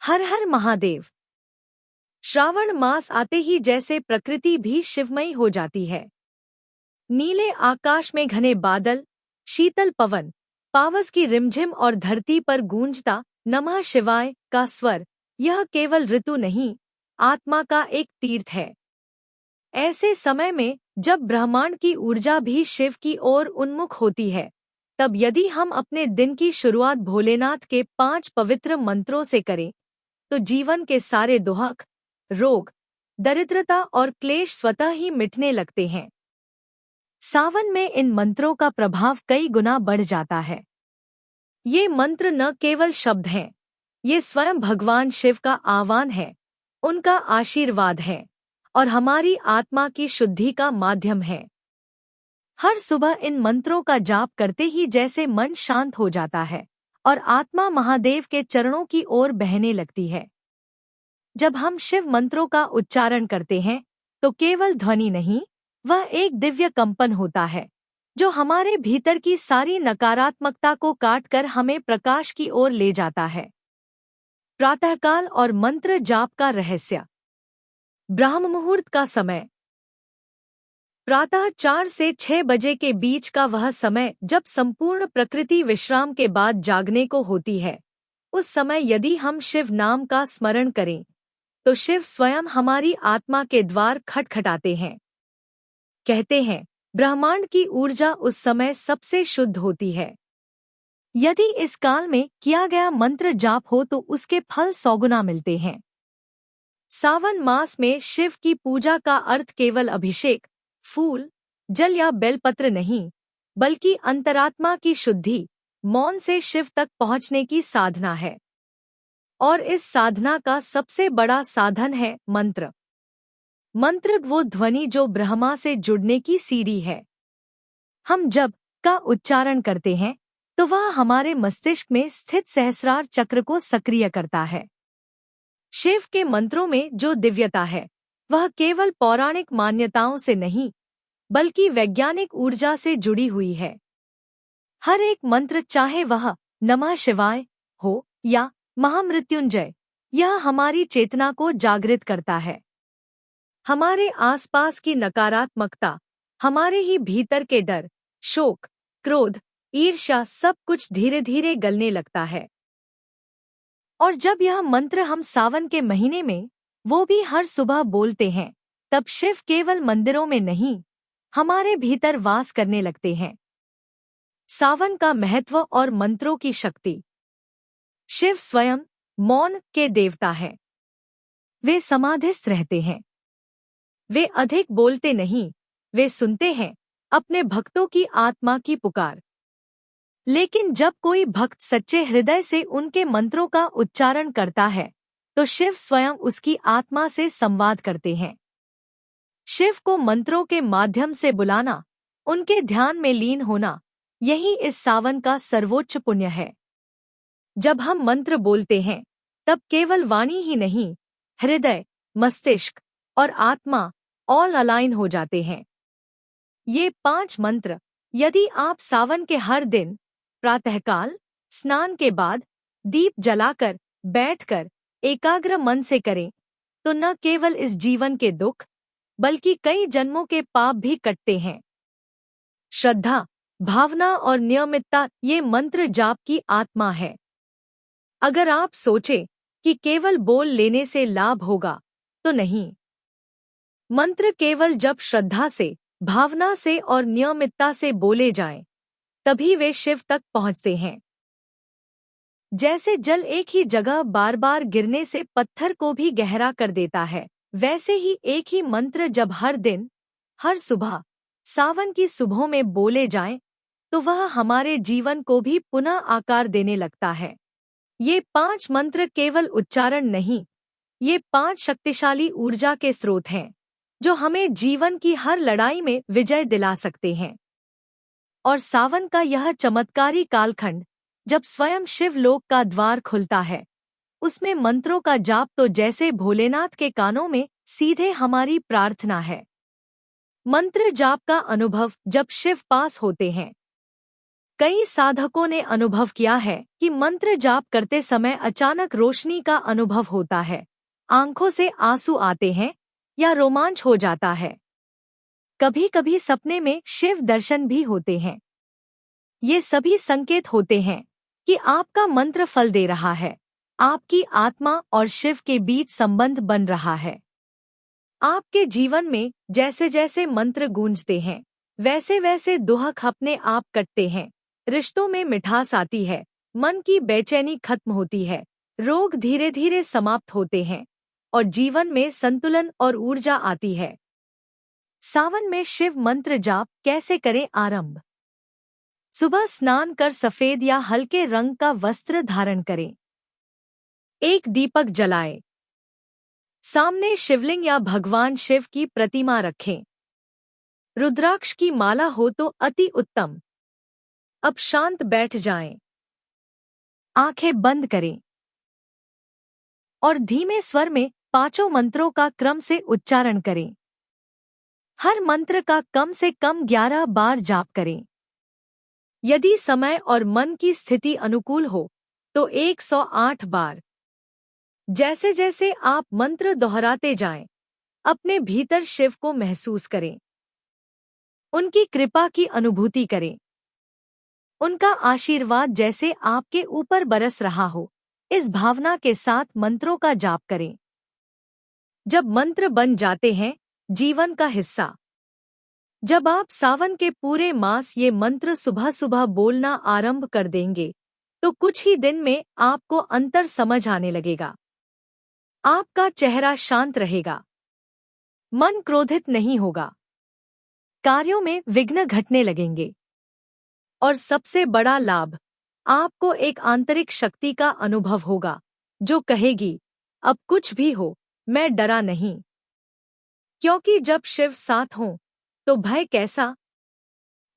हर हर महादेव। श्रावण मास आते ही जैसे प्रकृति भी शिवमयी हो जाती है। नीले आकाश में घने बादल, शीतल पवन, पावस की रिमझिम और धरती पर गूंजता नमः शिवाय का स्वर, यह केवल ऋतु नहीं, आत्मा का एक तीर्थ है। ऐसे समय में जब ब्रह्मांड की ऊर्जा भी शिव की ओर उन्मुख होती है, तब यदि हम अपने दिन की शुरुआत भोलेनाथ के 5 पवित्र मंत्रों से करें, तो जीवन के सारे दुख, रोग, दरिद्रता और क्लेश स्वतः ही मिटने लगते हैं। सावन में इन मंत्रों का प्रभाव कई गुना बढ़ जाता है। ये मंत्र न केवल शब्द हैं, ये स्वयं भगवान शिव का आह्वान है, उनका आशीर्वाद है और हमारी आत्मा की शुद्धि का माध्यम है। हर सुबह इन मंत्रों का जाप करते ही जैसे मन शांत हो जाता है और आत्मा महादेव के चरणों की ओर बहने लगती है। जब हम शिव मंत्रों का उच्चारण करते हैं, तो केवल ध्वनि नहीं, वह एक दिव्य कंपन होता है, जो हमारे भीतर की सारी नकारात्मकता को काटकर हमें प्रकाश की ओर ले जाता है। प्रातःकाल और मंत्र जाप का रहस्य। ब्रह्म मुहूर्त का समय। प्रातः 4 से 6 बजे के बीच का वह समय जब संपूर्ण प्रकृति विश्राम के बाद जागने को होती है। उस समय यदि हम शिव नाम का स्मरण करें, तो शिव स्वयं हमारी आत्मा के द्वार खटखटाते हैं। कहते हैं, ब्रह्मांड की ऊर्जा उस समय सबसे शुद्ध होती है। यदि इस काल में किया गया मंत्र जाप हो तो उसके फल 100 गुना मिलते हैं। सावन मास में शिव की पूजा का अर्थ केवल अभिषेक, फूल, जल या बेलपत्र नहीं, बल्कि अंतरात्मा की शुद्धि, मौन से शिव तक पहुंचने की साधना है। और इस साधना का सबसे बड़ा साधन है मंत्र। मंत्र वो ध्वनि जो ब्रह्मा से जुड़ने की सीढ़ी है। हम जब का उच्चारण करते हैं, तो वह हमारे मस्तिष्क में स्थित सहस्रार चक्र को सक्रिय करता है। शिव के मंत्रों में जो दिव्यता है, वह केवल पौराणिक मान्यताओं से नहीं, बल्कि वैज्ञानिक ऊर्जा से जुड़ी हुई है। हर एक मंत्र, चाहे वह नमः शिवाय हो या महामृत्युंजय, यह हमारी चेतना को जागृत करता है। हमारे आसपास की नकारात्मकता, हमारे ही भीतर के डर, शोक, क्रोध, ईर्ष्या, सब कुछ धीरे धीरे गलने लगता है। और जब यह मंत्र हम सावन के महीने में, वो भी हर सुबह बोलते हैं, तब शिव केवल मंदिरों में नहीं, हमारे भीतर वास करने लगते हैं। सावन का महत्व और मंत्रों की शक्ति। शिव स्वयं मौन के देवता हैं। वे समाधिस्थ रहते हैं। वे अधिक बोलते नहीं, वे सुनते हैं अपने भक्तों की आत्मा की पुकार। लेकिन जब कोई भक्त सच्चे हृदय से उनके मंत्रों का उच्चारण करता है, तो शिव स्वयं उसकी आत्मा से संवाद करते हैं। शिव को मंत्रों के माध्यम से बुलाना, उनके ध्यान में लीन होना, यही इस सावन का सर्वोच्च पुण्य है। जब हम मंत्र बोलते हैं, तब केवल वाणी ही नहीं, हृदय, मस्तिष्क और आत्मा ऑल अलाइन हो जाते हैं। ये 5 मंत्र यदि आप सावन के हर दिन प्रातःकाल, स्नान के बाद, दीप जलाकर, बैठकर, एकाग्र मन से करें, तो न केवल इस जीवन के दुख, बल्कि कई जन्मों के पाप भी कटते हैं। श्रद्धा, भावना और नियमितता, ये मंत्र जाप की आत्मा है। अगर आप सोचें कि केवल बोल लेने से लाभ होगा, तो नहीं। मंत्र केवल जब श्रद्धा से, भावना से और नियमितता से बोले जाएं, तभी वे शिव तक पहुंचते हैं। जैसे जल एक ही जगह बार बार गिरने से पत्थर को भी गहरा कर देता है, वैसे ही एक ही मंत्र जब हर दिन, हर सुबह, सावन की सुबहों में बोले जाएं, तो वह हमारे जीवन को भी पुनः आकार देने लगता है। ये 5 मंत्र केवल उच्चारण नहीं, ये 5 शक्तिशाली ऊर्जा के स्रोत हैं, जो हमें जीवन की हर लड़ाई में विजय दिला सकते हैं। और सावन का यह चमत्कारी कालखंड, जब स्वयं शिवलोक का द्वार खुलता है, उसमें मंत्रों का जाप तो जैसे भोलेनाथ के कानों में सीधे हमारी प्रार्थना है। मंत्र जाप का अनुभव जब शिव पास होते हैं, कई साधकों ने अनुभव किया है कि मंत्र जाप करते समय अचानक रोशनी का अनुभव होता है, आंखों से आंसू आते हैं या रोमांच हो जाता है। कभी कभी सपने में शिव दर्शन भी होते हैं। ये सभी संकेत होते हैं कि आपका मंत्र फल दे रहा है, आपकी आत्मा और शिव के बीच संबंध बन रहा है। आपके जीवन में जैसे जैसे मंत्र गूंजते हैं, वैसे वैसे दुख अपने आप कटते हैं, रिश्तों में मिठास आती है, मन की बेचैनी खत्म होती है, रोग धीरे धीरे समाप्त होते हैं और जीवन में संतुलन और ऊर्जा आती है। सावन में शिव मंत्र जाप कैसे करें आरंभ? सुबह स्नान कर सफेद या हल्के रंग का वस्त्र धारण करें। एक दीपक जलाएं। सामने शिवलिंग या भगवान शिव की प्रतिमा रखें। रुद्राक्ष की माला हो तो अति उत्तम। अब शांत बैठ जाएं। आंखें बंद करें और धीमे स्वर में पांचों मंत्रों का क्रम से उच्चारण करें। हर मंत्र का कम से कम 11 बार जाप करें। यदि समय और मन की स्थिति अनुकूल हो तो 108 बार। जैसे जैसे आप मंत्र दोहराते जाएं, अपने भीतर शिव को महसूस करें। उनकी कृपा की अनुभूति करें। उनका आशीर्वाद जैसे आपके ऊपर बरस रहा हो, इस भावना के साथ मंत्रों का जाप करें। जब मंत्र बन जाते हैं जीवन का हिस्सा। जब आप सावन के पूरे मास ये मंत्र सुबह सुबह बोलना आरंभ कर देंगे तो कुछ ही दिन में आपको अंतर समझ आने लगेगा। आपका चेहरा शांत रहेगा, मन क्रोधित नहीं होगा, कार्यों में विघ्न घटने लगेंगे और सबसे बड़ा लाभ, आपको एक आंतरिक शक्ति का अनुभव होगा जो कहेगी, अब कुछ भी हो मैं डरा नहीं। क्योंकि जब शिव साथ हों तो भय कैसा।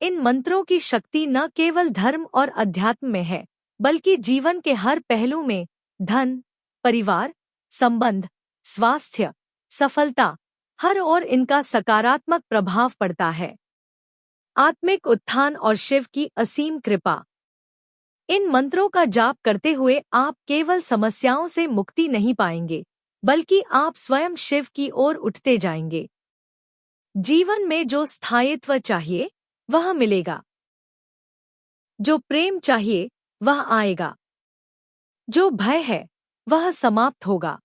इन मंत्रों की शक्ति न केवल धर्म और अध्यात्म में है, बल्कि जीवन के हर पहलू में, धन, परिवार, संबंध, स्वास्थ्य, सफलता, हर ओर इनका सकारात्मक प्रभाव पड़ता है। आत्मिक उत्थान और शिव की असीम कृपा। इन मंत्रों का जाप करते हुए आप केवल समस्याओं से मुक्ति नहीं पाएंगे, बल्कि आप स्वयं शिव की ओर उठते जाएंगे। जीवन में जो स्थायित्व चाहिए वह मिलेगा, जो प्रेम चाहिए वह आएगा, जो भय है वह समाप्त होगा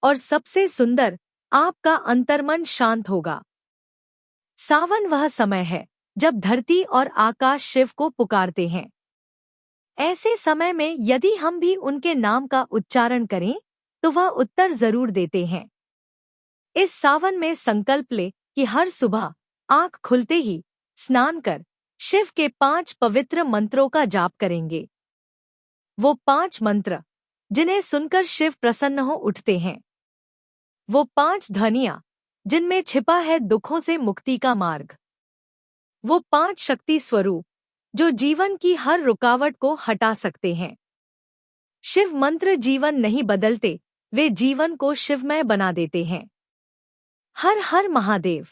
और सबसे सुंदर, आपका अंतर्मन शांत होगा। सावन वह समय है जब धरती और आकाश शिव को पुकारते हैं। ऐसे समय में यदि हम भी उनके नाम का उच्चारण करें तो वह उत्तर जरूर देते हैं। इस सावन में संकल्प ले कि हर सुबह आंख खुलते ही स्नान कर शिव के 5 पवित्र मंत्रों का जाप करेंगे। वो 5 मंत्र जिन्हें सुनकर शिव प्रसन्न हो उठते हैं। वो 5 ध्वनियां जिनमें छिपा है दुखों से मुक्ति का मार्ग। वो 5 शक्ति स्वरूप जो जीवन की हर रुकावट को हटा सकते हैं। शिव मंत्र जीवन नहीं बदलते, वे जीवन को शिवमय बना देते हैं। हर हर महादेव।